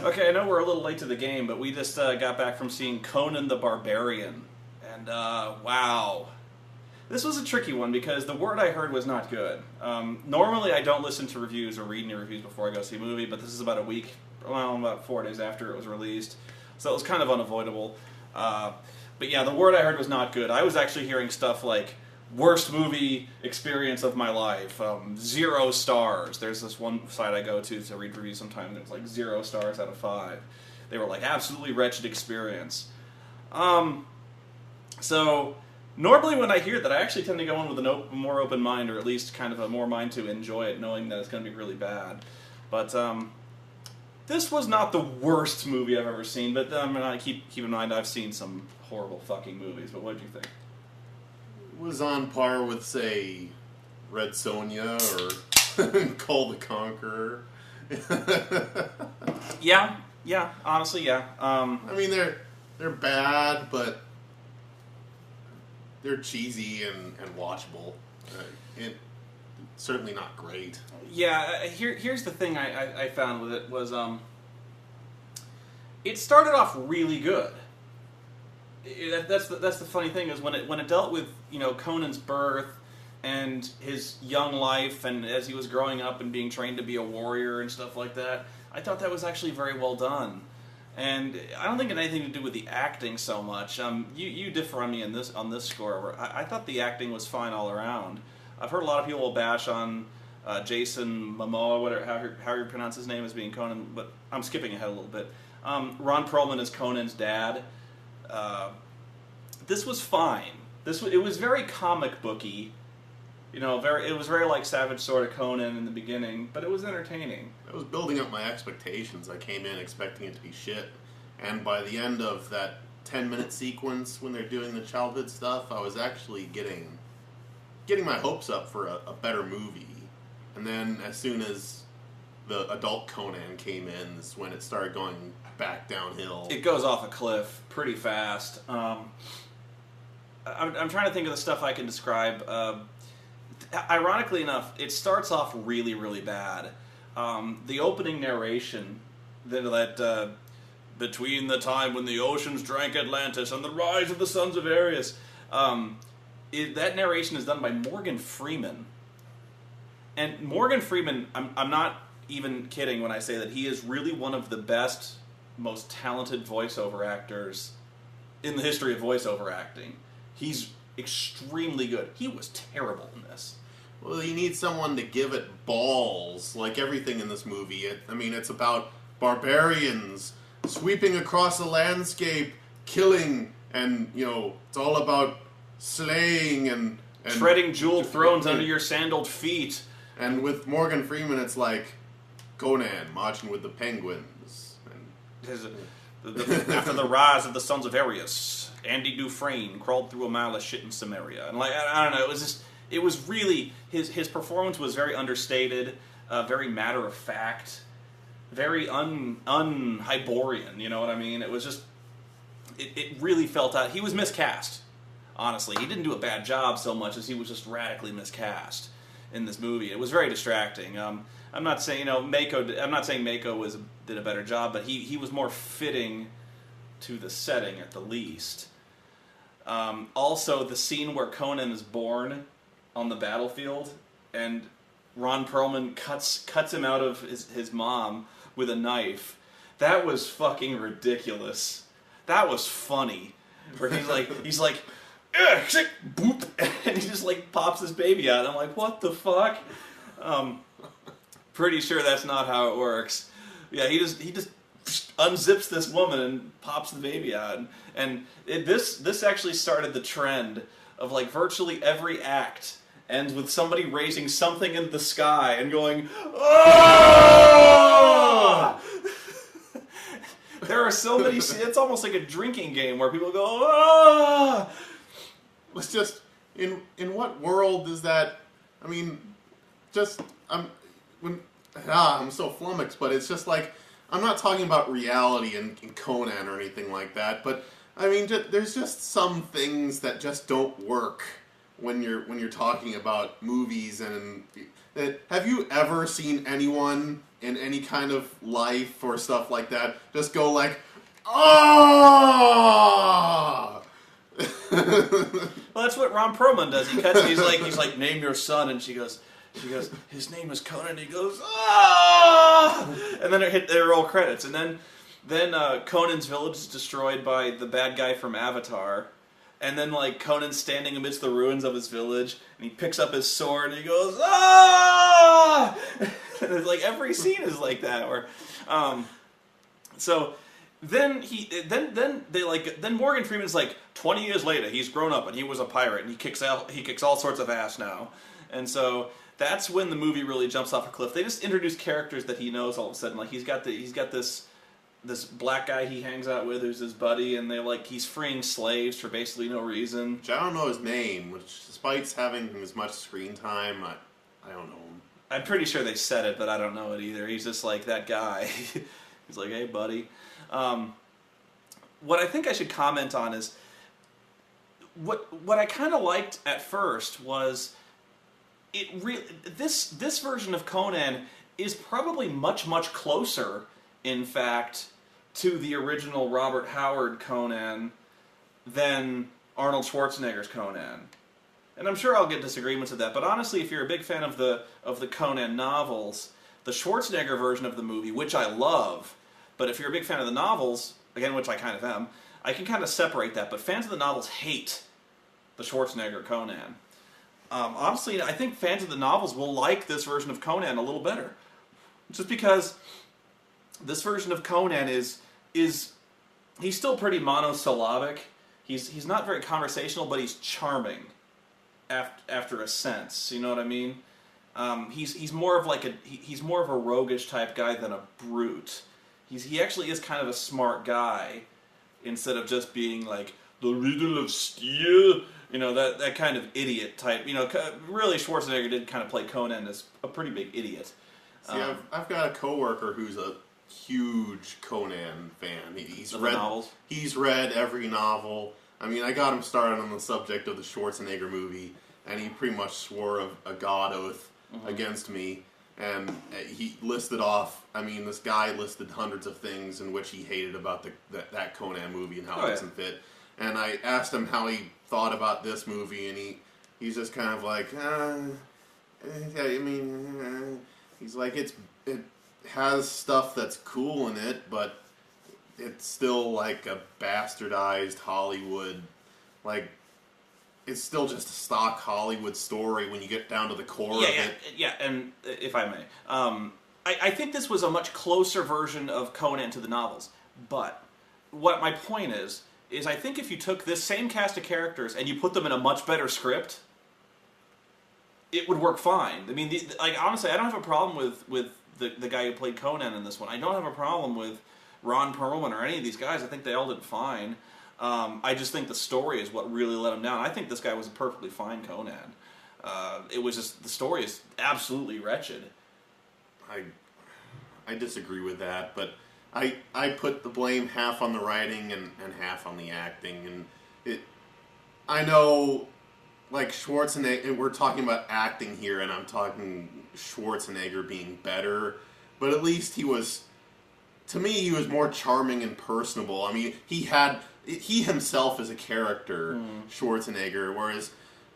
Okay, I know we're a little late to the game, but we just got back from seeing Conan the Barbarian. And, wow. This was a tricky one because the word I heard was not good. Normally I don't listen to reviews or read any reviews before I go see a movie, but this is about about 4 days after it was released. So it was kind of unavoidable. But yeah, the word I heard was not good. I was actually hearing stuff like, worst movie experience of my life, 0 stars. There's this one site I go to read reviews sometimes, and it's like 0 stars out of 5. They were like, absolutely wretched experience. So, normally when I hear that, I actually tend to go in with a more open mind, or at least kind of a more mind to enjoy it, knowing that it's going to be really bad. But, this was not the worst movie I've ever seen, but keep in mind I've seen some horrible fucking movies, but what did you think? Was on par with, say, Red Sonja or Call the Conqueror. Yeah, honestly, yeah. I mean, they're bad, but they're cheesy and watchable. Certainly not great. Yeah, here's the thing I found with it was, it started off really good. That's the funny thing is when it dealt with Conan's birth and his young life and as he was growing up and being trained to be a warrior and stuff like that, I thought that was actually very well done. And I don't think it had anything to do with the acting so much. You differ on me on this score. Where I thought the acting was fine all around. I've heard a lot of people bash on Jason Momoa, whatever how you pronounce his name as being Conan, but I'm skipping ahead a little bit. Ron Perlman is Conan's dad. This was fine. It was very comic booky, it was very like Savage Sword of Conan in the beginning, but it was entertaining. I was building up my expectations. I came in expecting it to be shit, and by the end of that 10-minute sequence when they're doing the childhood stuff, I was actually getting my hopes up for a better movie. And then as soon as the adult Conan came in is when it started going back downhill. It goes off a cliff pretty fast. I'm trying to think of the stuff I can describe. Ironically enough, it starts off really, really bad. The opening narration that between the time when the oceans drank Atlantis and the rise of the sons of Ares, that narration is done by Morgan Freeman. And Morgan Freeman, I'm not even kidding when I say that he is really one of the best, most talented voiceover actors in the history of voiceover acting. He's extremely good. He was terrible in this. Well, you need someone to give it balls, like everything in this movie. It's about barbarians sweeping across the landscape, killing, and, it's all about slaying and treading jeweled thrones under your sandaled feet. And with Morgan Freeman, it's like Conan marching with the penguins. After the rise of the sons of Ares, Andy Dufresne crawled through a mile of shit in Samaria. And I don't know, it was really, his performance was very understated, very matter of fact, very un-Hyborian, you know what I mean? It was just, it really felt out, he was miscast, honestly. He didn't do a bad job so much as he was just radically miscast in this movie. It was very distracting. I'm not saying, Mako did a better job, but he was more fitting to the setting at the least. Also, the scene where Conan is born on the battlefield, and Ron Perlman cuts him out of his mom with a knife. That was fucking ridiculous. That was funny. Where he's like, boop, and he just like pops his baby out. I'm like, what the fuck? Pretty sure that's not how it works. Yeah, he just unzips this woman and pops the baby out. And this actually started the trend of like virtually every act ends with somebody raising something in the sky and going, "Oh!" There are so many. It's almost like a drinking game where people go, "Oh!" It's just in what world is that? I mean, I'm so flummoxed, but it's just like I'm not talking about reality in Conan or anything like that, but I mean, there's just some things that just don't work when you're talking about movies. And have you ever seen anyone in any kind of life or stuff like that, just go like, oh! Well, that's what Ron Perlman does. He's like, name your son, and she goes, his name is Conan. And he goes, ah! And then they roll credits, and then Conan's village is destroyed by the bad guy from Avatar, and then like Conan's standing amidst the ruins of his village, and he picks up his sword and he goes, ah! And it's like every scene is like that. Where, so. Then Morgan Freeman's like 20 years later, he's grown up and he was a pirate and he kicks all sorts of ass now, and so that's when the movie really jumps off a cliff. They just introduce characters that he knows all of a sudden. Like he's got this black guy he hangs out with who's his buddy, and he's freeing slaves for basically no reason. Which I don't know his name, which despite having as much screen time, I don't know him. I'm pretty sure they said it, but I don't know it either. He's just like that guy. He's like, hey buddy. What I think I should comment on is what I kind of liked at first was this version of Conan is probably much closer, in fact, to the original Robert Howard Conan than Arnold Schwarzenegger's Conan. And I'm sure I'll get disagreements with that, but honestly, if you're a big fan of the Conan novels, the Schwarzenegger version of the movie, which I love. But if you're a big fan of the novels, again, which I kind of am, I can kind of separate that. But fans of the novels hate the Schwarzenegger Conan. Honestly, I think fans of the novels will like this version of Conan a little better. Just because this version of Conan is he's still pretty monosyllabic. He's not very conversational, but he's charming after a sense. You know what I mean? He's more of a roguish type guy than a brute. He actually is kind of a smart guy, instead of just being like the riddle of steel, that kind of idiot type. Really, Schwarzenegger did kind of play Conan as a pretty big idiot. See, I've got a coworker who's a huge Conan fan. He's read novels. He's read every novel. I mean, I got him started on the subject of the Schwarzenegger movie, and he pretty much swore a god oath against me. And he listed off, this guy listed hundreds of things in which he hated about that Conan movie and how it doesn't fit. And I asked him how he thought about this movie, and he's just kind of like, he's like, it has stuff that's cool in it, but it's still like a bastardized Hollywood, like, it's still just a stock Hollywood story when you get down to the core of it. Yeah, and if I may, I think this was a much closer version of Conan to the novels. But what my point is I think if you took this same cast of characters and you put them in a much better script, it would work fine. I mean, honestly, I don't have a problem with the guy who played Conan in this one. I don't have a problem with Ron Perlman or any of these guys. I think they all did fine. I just think the story is what really let him down. I think this guy was a perfectly fine Conan. It was just, the story is absolutely wretched. I disagree with that, but I put the blame half on the writing and half on the acting. And I know, like, Schwarzenegger, we're talking about acting here, and I'm talking Schwarzenegger being better, but at least he was more charming and personable. I mean, he himself is a character, Schwarzenegger, whereas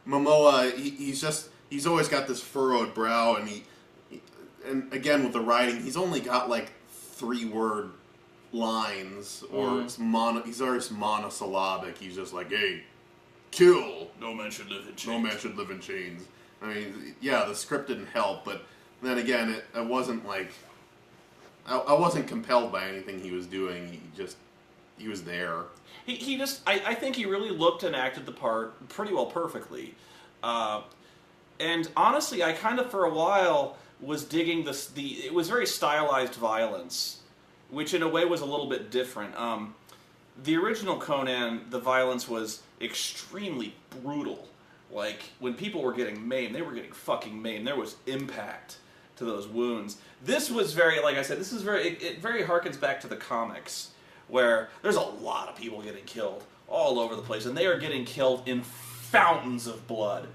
Momoa, he's always got this furrowed brow, and again with the writing, he's only got like 3-word lines, or he's always monosyllabic. He's just like, hey, kill. No man should live in chains. No man should live in chains. I mean, yeah, the script didn't help, but then again, it wasn't like, I wasn't compelled by anything he was doing. He was there. I think he really looked and acted the part pretty well perfectly. And honestly, I kind of, for a while, was digging it was very stylized violence, which in a way was a little bit different. The original Conan, the violence was extremely brutal. Like, when people were getting maimed, they were getting fucking maimed. There was impact to those wounds. This was very, like I said, it very harkens back to the comics, where there's a lot of people getting killed all over the place, and they are getting killed in fountains of blood.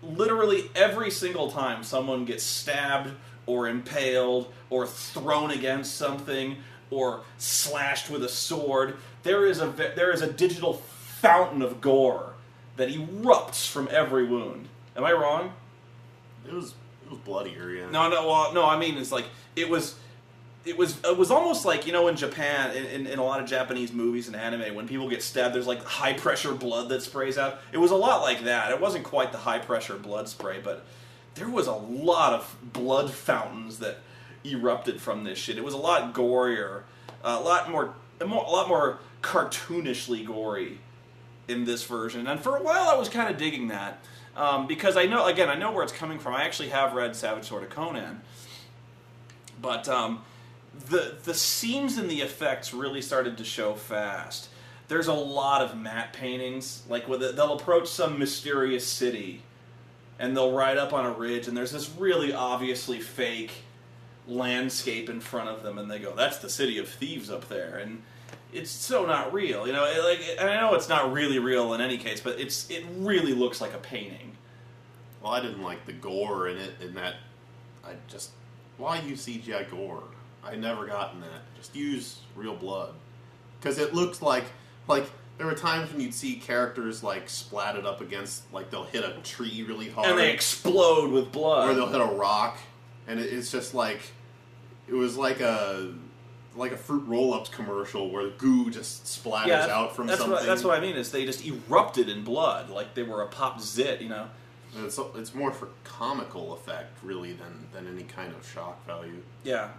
Literally every single time someone gets stabbed or impaled or thrown against something or slashed with a sword. There is a digital fountain of gore that erupts from every wound. Am I wrong? It was bloodier, yeah. No. I mean, it's like it was almost like, in Japan, in a lot of Japanese movies and anime, when people get stabbed, there's like high pressure blood that sprays out. It was a lot like that. It wasn't quite the high pressure blood spray, but there was a lot of blood fountains that erupted from this shit. It was a lot gorier, a lot more cartoonishly gory in this version. And for a while, I was kind of digging that because I know where it's coming from. I actually have read Savage Sword of Conan, but the scenes and the effects really started to show fast. There's a lot of matte paintings, like they'll approach some mysterious city, and they'll ride up on a ridge, and there's this really obviously fake landscape in front of them, and they go, "That's the city of thieves up there," and it's so not real, and I know it's not really real in any case, but it really looks like a painting. Well, I didn't like the gore in it, why use CGI gore? I never gotten that. Just use real blood. Because it looks like there were times when you'd see characters like splatted up against, like they'll hit a tree really hard. And they explode with blood. Or they'll hit a rock, and it's just like, it was like a Fruit Roll-Ups commercial where goo just splatters out from something. That's what I mean, is they just erupted in blood, like they were a pop zit, It's more for comical effect, really, than any kind of shock value. Yeah.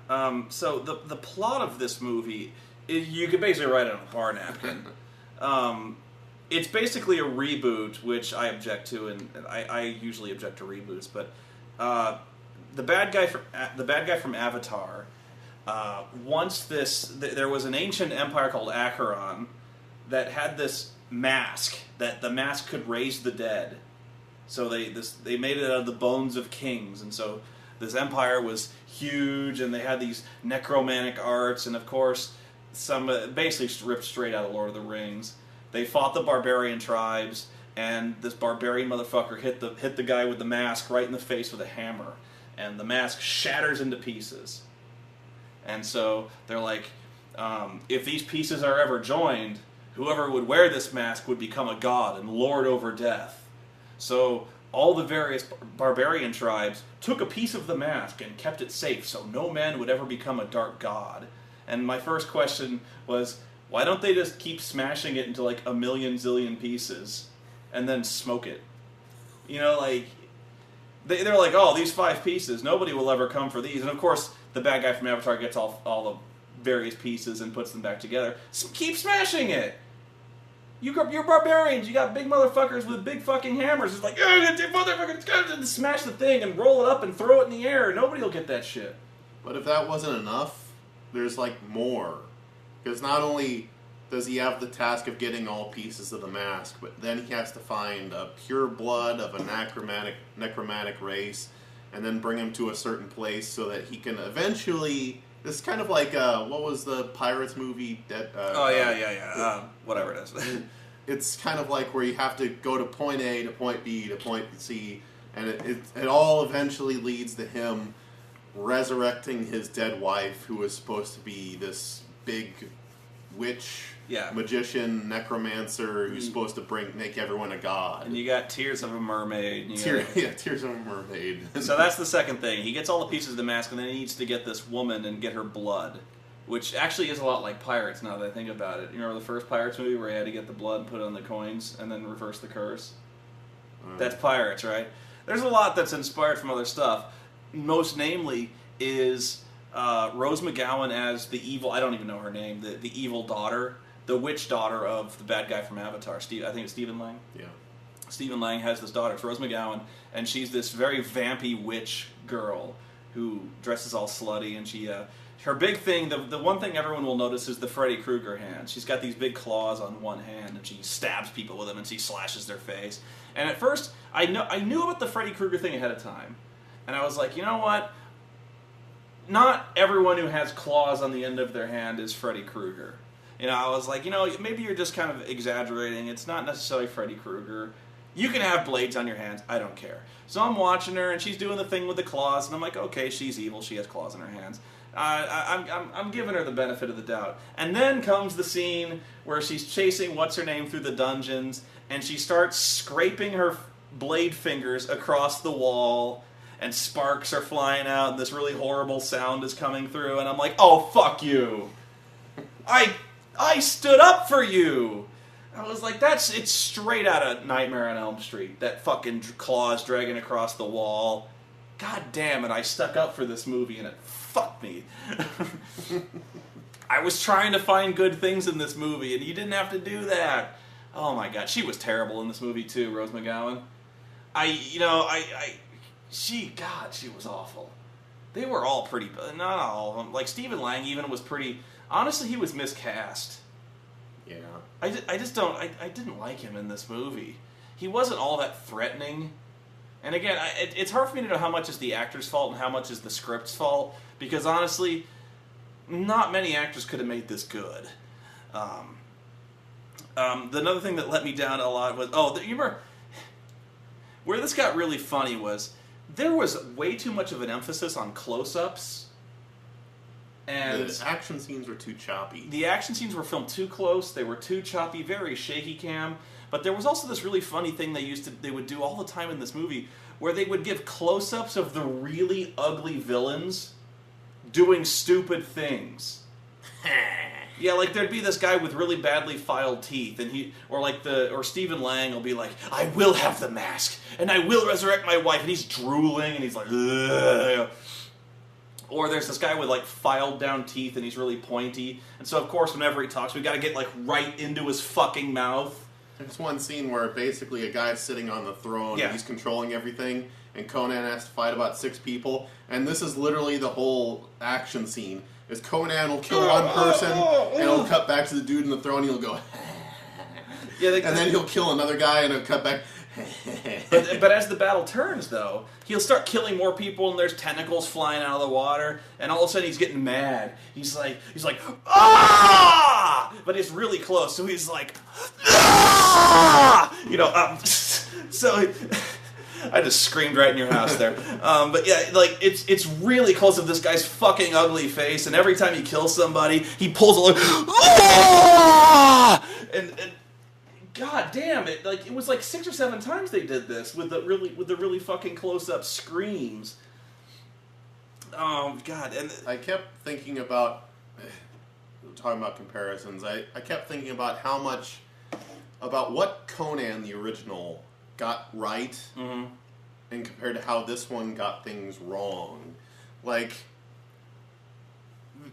So the plot of this movie, you could basically write it on a bar napkin. It's basically a reboot, which I object to, and I usually object to reboots. But the bad guy from Avatar. There was an ancient empire called Acheron that had this mask that the mask could raise the dead. So they made it out of the bones of kings, and so this empire was huge, and they had these necromantic arts, and of course, some basically ripped straight out of Lord of the Rings. They fought the barbarian tribes, and this barbarian motherfucker hit the guy with the mask right in the face with a hammer, and the mask shatters into pieces. And so they're like, if these pieces are ever joined, whoever would wear this mask would become a god and lord over death. So all the various barbarian tribes took a piece of the mask and kept it safe so no man would ever become a dark god. And my first question was, why don't they just keep smashing it into like a million zillion pieces and then smoke it? They're like, oh, these 5 pieces, nobody will ever come for these. And of course, the bad guy from Avatar gets all the various pieces and puts them back together. Keep smashing it! You're barbarians. You got big motherfuckers with big fucking hammers. It's like, motherfuckers, smash the thing and roll it up and throw it in the air. Nobody will get that shit. But if that wasn't enough, there's like more. Because not only does he have the task of getting all pieces of the mask, but then he has to find a pure blood of a necromantic race, and then bring him to a certain place so that he can eventually. It's kind of like, what was the Pirates movie? Whatever it is. It's kind of like where you have to go to point A to point B to point C, and it all eventually leads to him resurrecting his dead wife, who was supposed to be this big witch, magician, necromancer, who's supposed to make everyone a god. And you got Tears of a Mermaid. Tears of a Mermaid. So that's the second thing. He gets all the pieces of the mask, and then he needs to get this woman and get her blood, which actually is a lot like Pirates, now that I think about it. You remember the first Pirates movie where he had to get the blood and put it on the coins and then reverse the curse? That's Pirates, right? There's a lot that's inspired from other stuff. Most namely is Rose McGowan as the evil, I don't even know her name, the evil daughter, the witch daughter of the bad guy from Avatar. I think it's Stephen Lang. Yeah. Stephen Lang has this daughter, it's Rose McGowan, and she's this very vampy witch girl who dresses all slutty, and she, her big thing, the one thing everyone will notice is the Freddy Krueger hand. She's got these big claws on one hand, and she stabs people with them, and she slashes their face. And at first, I knew about the Freddy Krueger thing ahead of time, and I was like, you know what? Not everyone who has claws on the end of their hand is Freddy Krueger. I was like, maybe you're just kind of exaggerating. It's not necessarily Freddy Krueger. You can have blades on your hands. I don't care. So I'm watching her, and she's doing the thing with the claws, and I'm like, okay, she's evil. She has claws in her hands. I'm giving her the benefit of the doubt. And then comes the scene where she's chasing what's-her-name through the dungeons, and she starts scraping her blade fingers across the wall, and sparks are flying out, and this really horrible sound is coming through, and I'm like, oh, fuck you. I stood up for you. I was like, it's straight out of Nightmare on Elm Street. That fucking claws dragging across the wall. God damn it, I stuck up for this movie and it fucked me. I was trying to find good things in this movie and you didn't have to do that. Oh my god, she was terrible in this movie too, Rose McGowan. She was awful. They were all pretty, not all of them. Like, Stephen Lang even was pretty, honestly, he was miscast. Yeah. I didn't like him in this movie. He wasn't all that threatening. And again, it's hard for me to know how much is the actor's fault and how much is the script's fault, because honestly, not many actors could have made this good. Another thing that let me down a lot was, you remember, where this got really funny was, there was way too much of an emphasis on close-ups. And the action scenes were too choppy. The action scenes were filmed too close. They were too choppy, very shaky cam. But there was also this really funny thing they would do all the time in this movie, where they would give close-ups of the really ugly villains doing stupid things. Yeah, like there'd be this guy with really badly filed teeth, and or Stephen Lang will be like, I will have the mask, and I will resurrect my wife, and he's drooling, and he's like, ugh. Or there's this guy with, like, filed down teeth, and he's really pointy. And so, of course, whenever he talks, we gotta get, like, right into his fucking mouth. There's one scene where basically a guy's sitting on the throne, and he's controlling everything, and Conan has to fight about 6 people. And this is literally the whole action scene. Is Conan will kill one person, and he'll cut back to the dude in the throne, and he'll go, and then he'll kill another guy, and he'll cut back. but as the battle turns, though, he'll start killing more people, and there's tentacles flying out of the water, and all of a sudden he's getting mad. He's like, ah! But it's really close, so he's like, ah! So I just screamed right in your house there. But yeah, like it's really close of this guy's fucking ugly face, and every time he kills somebody, he pulls a like, ah! and God damn it! Like, it was like 6 or 7 times they did this with the really fucking close-up screams. Oh God! And I kept thinking about talking about comparisons. I kept thinking about what Conan the original got right, and compared to how this one got things wrong. Like,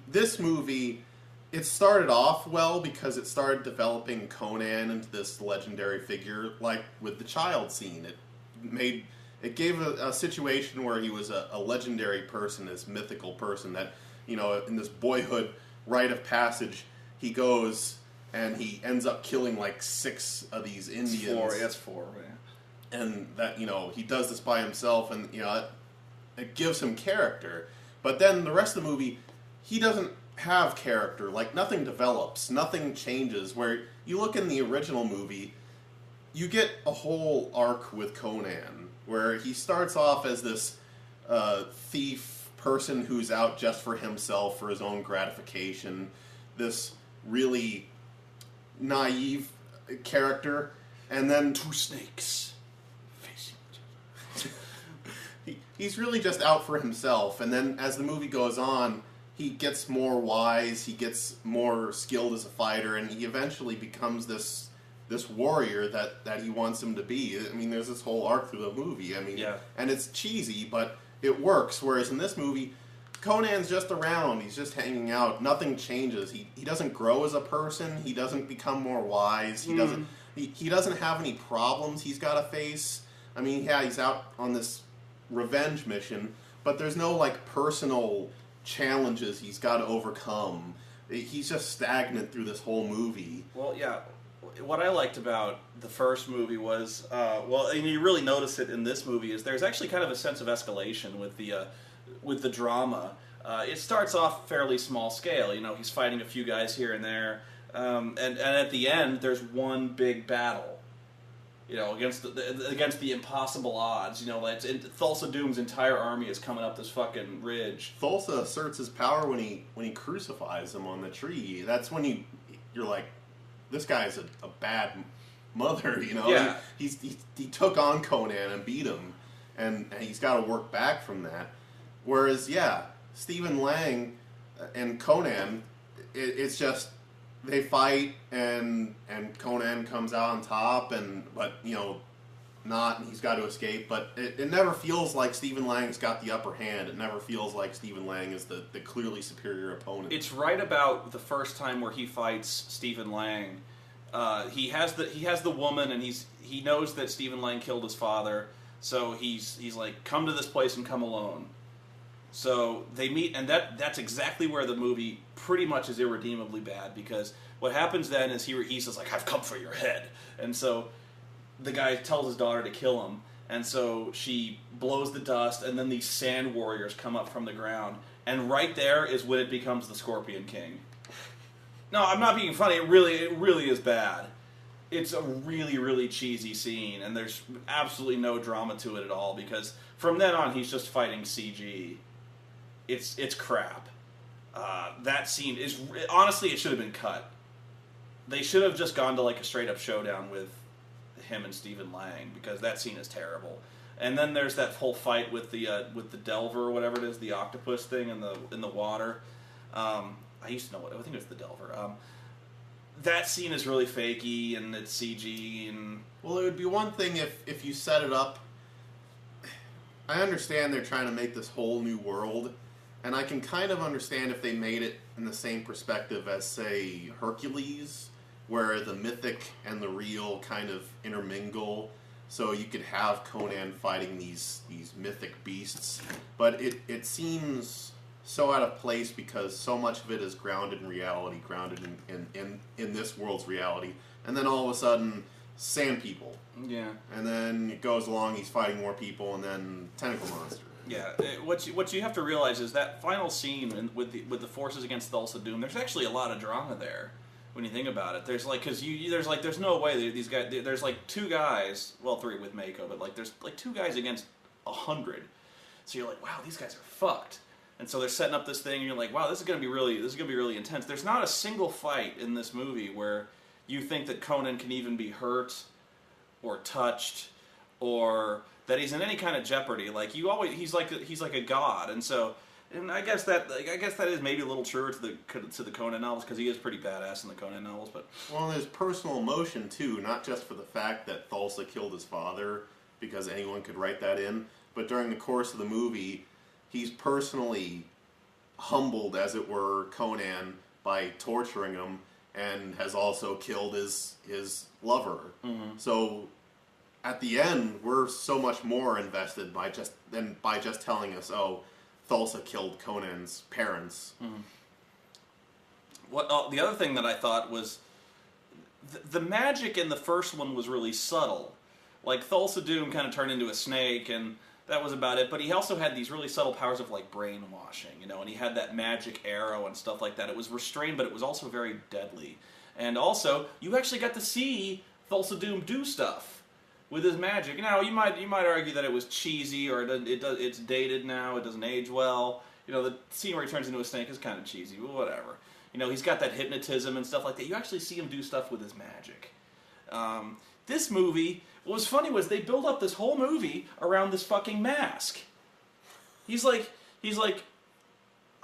this movie, it started off well because it started developing Conan into this legendary figure, like with the child scene. It gave a situation where he was a legendary person, this mythical person that, in this boyhood rite of passage, he goes and he ends up killing like 6 of these Indians. It's 4, man. And that, he does this by himself, and, it gives him character. But then the rest of the movie, he doesn't have character. Like, nothing develops, nothing changes. Where you look in the original movie, you get a whole arc with Conan, where he starts off as this thief person who's out just for himself, for his own gratification, this really naive character, and then 2 snakes facing each other. He's really just out for himself, and then as the movie goes on, he gets more wise, he gets more skilled as a fighter, and he eventually becomes this warrior that he wants him to be. I mean, there's this whole arc through the movie. I mean, and it's cheesy, but it works. Whereas in this movie, Conan's just around. He's just hanging out. Nothing changes. He doesn't grow as a person. He doesn't become more wise. He doesn't have any problems he's got to face. I mean, yeah, he's out on this revenge mission, but there's no like personal challenges he's got to overcome. He's just stagnant through this whole movie. Well, yeah. What I liked about the first movie was, and you really notice it in this movie, is there's actually kind of a sense of escalation with the drama. It starts off fairly small scale. He's fighting a few guys here and there, and at the end there's one big battle. You know, against the impossible odds. You know, like Thulsa Doom's entire army is coming up this fucking ridge. Thulsa asserts his power when he crucifies him on the tree. That's when you're like, this guy's a bad mother. You know, yeah. He took on Conan and beat him, and he's got to work back from that. Whereas, yeah, Stephen Lang and Conan, it's just. They fight, and Conan comes out on top, but you know, not, and he's got to escape. But it never feels like Stephen Lang's got the upper hand. It never feels like Stephen Lang is the clearly superior opponent. It's right about the first time where he fights Stephen Lang. He has the woman, and he knows that Stephen Lang killed his father, so he's like, come to this place and come alone. So they meet, and that's exactly where the movie pretty much is irredeemably bad, because what happens then is he says, like, I've come for your head. And so the guy tells his daughter to kill him, and so she blows the dust, and then these sand warriors come up from the ground, and right there is when it becomes the Scorpion King. No, I'm not being funny, it really is bad. It's a really, really cheesy scene, and there's absolutely no drama to it at all, because from then on he's just fighting CG. It's crap. That scene is, honestly, it should have been cut. They should have just gone to like a straight up showdown with him and Stephen Lang, because that scene is terrible. And then there's that whole fight with the Delver or whatever it is, the octopus thing in the water. I used to know I think it was the Delver. That scene is really fakey and it's CG and. Well, it would be one thing if you set it up. I understand they're trying to make this whole new world. And I can kind of understand if they made it in the same perspective as, say, Hercules, where the mythic and the real kind of intermingle. So you could have Conan fighting these mythic beasts. But it seems so out of place because so much of it is grounded in reality, grounded in this world's reality. And then all of a sudden, sand people. Yeah. And then it goes along, he's fighting more people, and then tentacle monster. Yeah, what you have to realize is that final scene with the forces against Thulsa Doom. There's actually a lot of drama there when you think about it. There's like there's no way these guys. There's like two guys, well, three with Mako, but like there's like two guys against 100. So you're like, wow, these guys are fucked. And so they're setting up this thing, and you're like, wow, this is gonna be really intense. There's not a single fight in this movie where you think that Conan can even be hurt or touched or that he's in any kind of jeopardy. Like he's like a god, and I guess that is maybe a little truer to the Conan novels, because he is pretty badass in the Conan novels. But well, there's personal emotion too, not just for the fact that Thulsa killed his father, because anyone could write that in, but during the course of the movie, he's personally humbled, as it were, Conan by torturing him, and has also killed his lover. Mm-hmm. So at the end, we're so much more invested by just telling us, oh, Thulsa killed Conan's parents. Mm-hmm. The other thing that I thought was the magic in the first one was really subtle. Like Thulsa Doom kind of turned into a snake, and that was about it. But he also had these really subtle powers of like brainwashing, and he had that magic arrow and stuff like that. It was restrained, but it was also very deadly. And also, you actually got to see Thulsa Doom do stuff with his magic. Now, you might argue that it was cheesy, or it's dated now, it doesn't age well. The scene where he turns into a snake is kind of cheesy, but whatever. He's got that hypnotism and stuff like that. You actually see him do stuff with his magic. This movie, what was funny was they build up this whole movie around this fucking mask. He's like,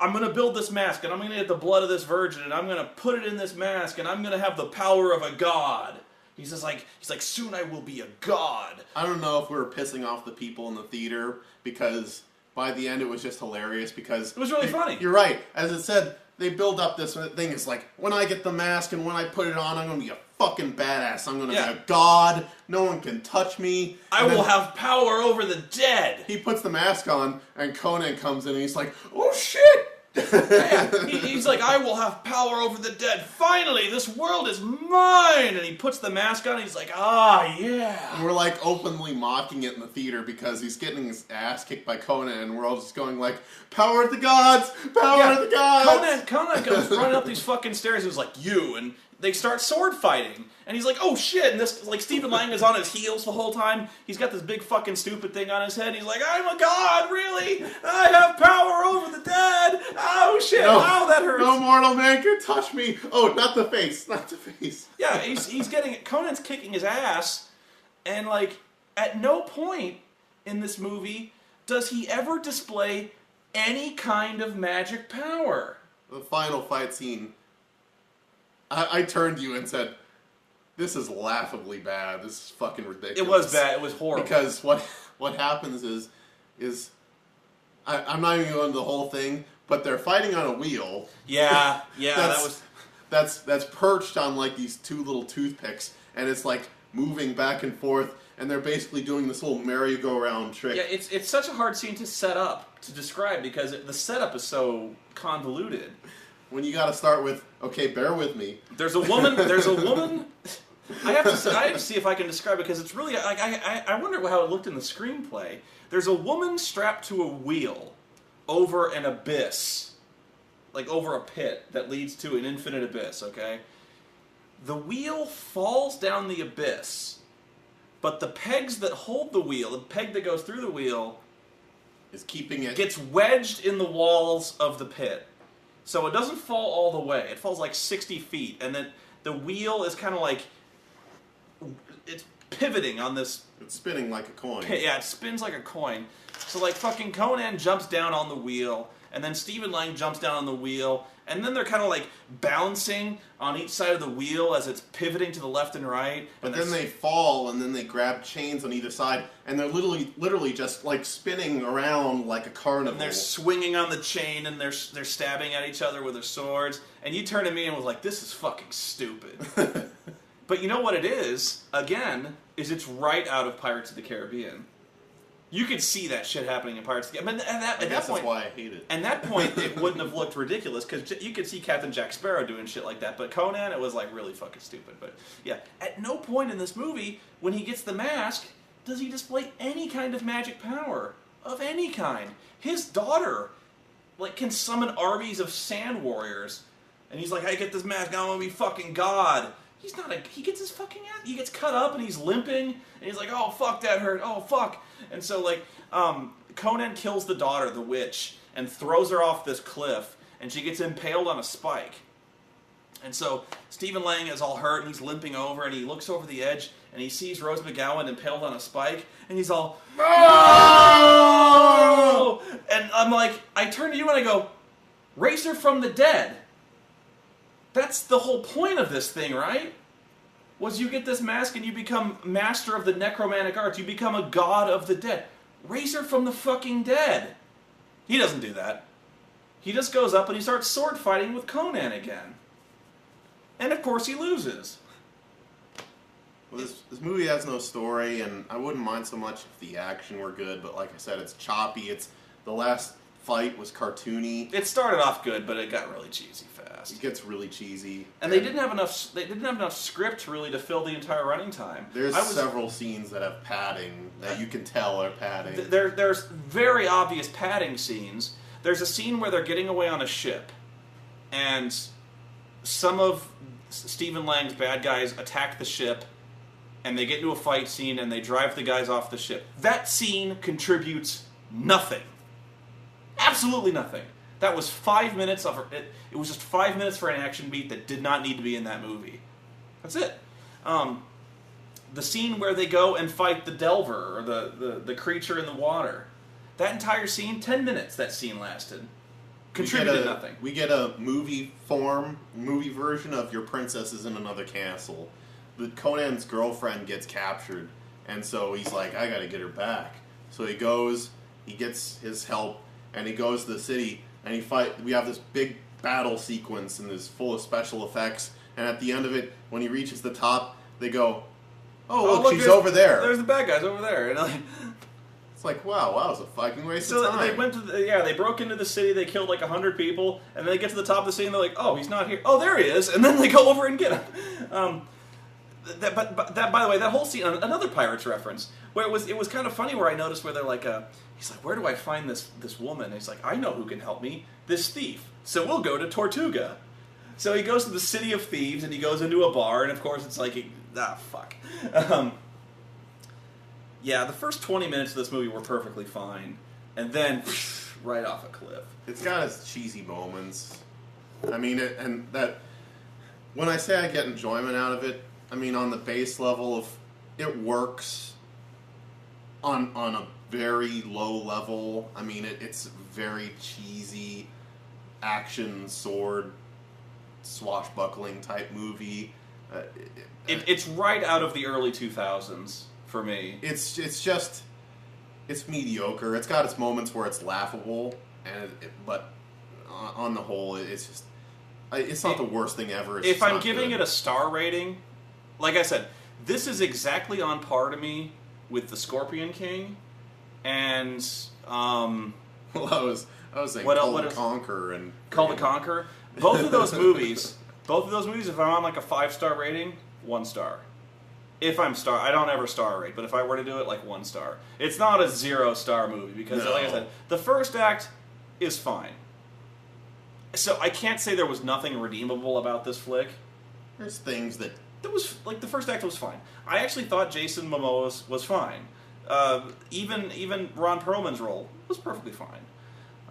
I'm going to build this mask, and I'm going to get the blood of this virgin, and I'm going to put it in this mask, and I'm going to have the power of a god. He's like, soon I will be a god. I don't know if we were pissing off the people in the theater, because by the end it was just hilarious, because... It was really funny. You're right. As it said, they build up this thing. It's like, when I get the mask and when I put it on, I'm going to be a fucking badass. I'm going to be a god. No one can touch me. I will have power over the dead. He puts the mask on, and Conan comes in, and he's like, oh shit! He's like, I will have power over the dead. Finally, this world is mine. And he puts the mask on, and he's like, yeah. And we're like openly mocking it in the theater because he's getting his ass kicked by Conan, and we're all just going like, power of the gods, power of the gods. Conan comes running up these fucking stairs and was like, you, and they start sword fighting, and he's like, "Oh shit!" And this, like, Stephen Lang is on his heels the whole time. He's got this big fucking stupid thing on his head. He's like, "I'm a god, really? I have power over the dead. Oh shit! No, Ow, that hurts." No mortal man can touch me. Oh, not the face, not the face. Yeah, he's getting Conan's kicking his ass, and like at no point in this movie does he ever display any kind of magic power. The final fight scene. I turned to you and said, "This is laughably bad. This is fucking ridiculous." It was bad. It was horrible. Because what happens is I'm not even going into the whole thing, but they're fighting on a wheel. Yeah, that's perched on like these two little toothpicks, and it's like moving back and forth, and they're basically doing this little merry-go-round trick. Yeah, it's such a hard scene to set up, to describe, because the setup is so convoluted. When you got to start with, okay, bear with me. There's a woman. I have to see if I can describe it, because it's really. I wonder how it looked in the screenplay. There's a woman strapped to a wheel over an abyss, like over a pit that leads to an infinite abyss. Okay, the wheel falls down the abyss, but the pegs that hold the wheel, the peg that goes through the wheel, is keeping it. Gets wedged in the walls of the pit. So it doesn't fall all the way. It falls like 60 feet. And then the wheel is kind of like... It's pivoting on this... It's spinning like a coin. Yeah, it spins like a coin. So like fucking Conan jumps down on the wheel. And then Stephen Lang jumps down on the wheel. And then they're kind of like bouncing on each side of the wheel as it's pivoting to the left and right. But then they fall, and then they grab chains on either side, and they're literally just like spinning around like a carnival. And they're swinging on the chain, and they're stabbing at each other with their swords. And you turned to me and was like, "This is fucking stupid." But you know what it is? Again, is it's right out of Pirates of the Caribbean. You could see that shit happening in Pirates of the Caribbean. At that point, that's why I hate it. At that point, it wouldn't have looked ridiculous, because you could see Captain Jack Sparrow doing shit like that. But Conan, it was like really fucking stupid. But yeah, at no point in this movie, when he gets the mask, does he display any kind of magic power of any kind. His daughter, like, can summon armies of sand warriors, and he's like, "I get this mask, now I'm gonna be fucking God." He's not he gets his fucking ass, he gets cut up and he's limping, and he's like, "Oh fuck, that hurt, oh fuck." And so like, Conan kills the daughter, the witch, and throws her off this cliff, and she gets impaled on a spike. And so Stephen Lang is all hurt, and he's limping over, and he looks over the edge, and he sees Rose McGowan impaled on a spike, and he's all, "No!" And I'm like, I turn to you and I go, "Raise her from the dead." That's the whole point of this thing, right? Was you get this mask and you become master of the necromantic arts. You become a god of the dead. Raise her from the fucking dead. He doesn't do that. He just goes up and he starts sword fighting with Conan again. And of course he loses. Well, this movie has no story, and I wouldn't mind so much if the action were good, but like I said, it's choppy. The last fight was cartoony. It started off good, but it got really cheesy fast. It gets really cheesy, and they didn't have enough. They didn't have enough script really to fill the entire running time. There's several scenes that have padding that you can tell are padding. There's very obvious padding scenes. There's a scene where they're getting away on a ship, and some of Stephen Lang's bad guys attack the ship, and they get into a fight scene, and they drive the guys off the ship. That scene contributes nothing. Absolutely nothing. That was 5 minutes of it. It was just 5 minutes for an action beat that did not need to be in that movie. That's it. The scene where they go and fight the Delver, or the creature in the water. That entire scene, 10 minutes that scene lasted. Contributed nothing. We get a movie version of Your Princess is in Another Castle. But Conan's girlfriend gets captured, and so he's like, "I gotta get her back." So he goes, he gets his help, and he goes to the city, and we have this big battle sequence, and it's full of special effects, and at the end of it, when he reaches the top, they go, "Oh, look, she's over there." There's the bad guys over there. And it's like, wow, that was a fucking waste of time. They went to they broke into the city, they killed like 100 people, and then they get to the top of the city, and they're like, "Oh, he's not here. Oh, there he is," and then they go over and get him. But by the way, that whole scene, another Pirates reference, where it was kind of funny, where I noticed where they're like, he's like, "Where do I find this woman?" And he's like, "I know who can help me, this thief. So we'll go to Tortuga." So he goes to the City of Thieves, and he goes into a bar, and of course it's like, fuck. Yeah, the first 20 minutes of this movie were perfectly fine, and then right off a cliff. It's got its cheesy moments. I mean, when I say I get enjoyment out of it, I mean on the base level of it works on a very low level. I mean, it's very cheesy action sword swashbuckling type movie. It's right out of the early 2000s for me. It's mediocre. It's got its moments where it's laughable, but on the whole, it's just it's not the worst thing ever. It's if I'm giving it a star rating, like I said, this is exactly on par to me with The Scorpion King, and well, I was saying Call the Conqueror and Call the Conqueror. Both of those movies, if I'm on like a 5-star rating, 1 star. If I'm I don't ever star rate, but if I were to do it, like 1 star. It's not a 0-star movie because, like I said, the first act is fine. So I can't say there was nothing redeemable about this flick. There's things that was like the first act was fine. I actually thought Jason Momoa was fine. Even Ron Perlman's role was perfectly fine.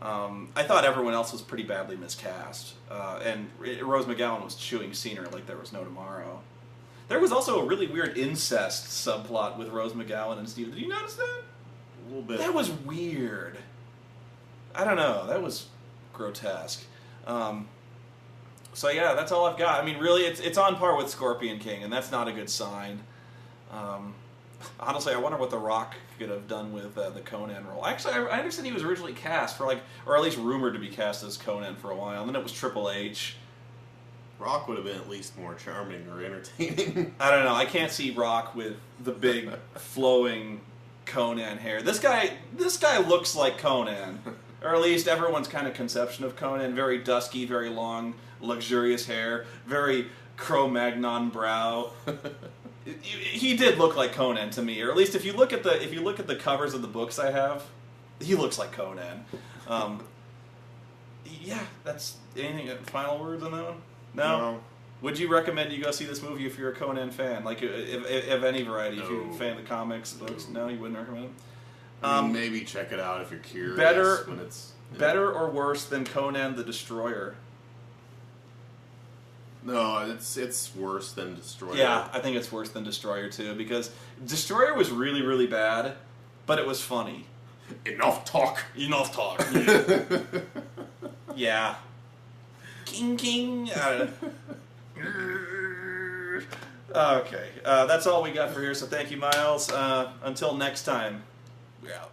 I thought everyone else was pretty badly miscast, and Rose McGowan was chewing scenery like there was no tomorrow. There was also a really weird incest subplot with Rose McGowan and Steve. Did you notice that? A little bit. That was weird. I don't know. That was grotesque. So yeah, that's all I've got. I mean, really, it's on par with Scorpion King, and that's not a good sign. Honestly, I wonder what The Rock could have done with the Conan role. Actually, I understand he was originally cast for or at least rumored to be cast as Conan for a while, and then it was Triple H. Rock would have been at least more charming or entertaining. I don't know. I can't see Rock with the big flowing Conan hair. This guy looks like Conan, or at least everyone's kind of conception of Conan. Very dusky, very long, luxurious hair, very Cro-Magnon brow. He did look like Conan to me, or at least if you look at the covers of the books I have, he looks like Conan. Yeah, that's anything. Final words on that one? No. Would you recommend you go see this movie if you're a Conan fan? Like, of any variety? No. If you're a fan of the comics, books? No, you wouldn't recommend it? I mean, maybe check it out if you're curious. Better or worse than Conan the Destroyer? No, it's worse than Destroyer. Yeah, I think it's worse than Destroyer, too, because Destroyer was really, really bad, but it was funny. Enough talk. Enough talk. Yeah. King, king. Okay, that's all we got for here, so thank you, Miles. Until next time, we're out.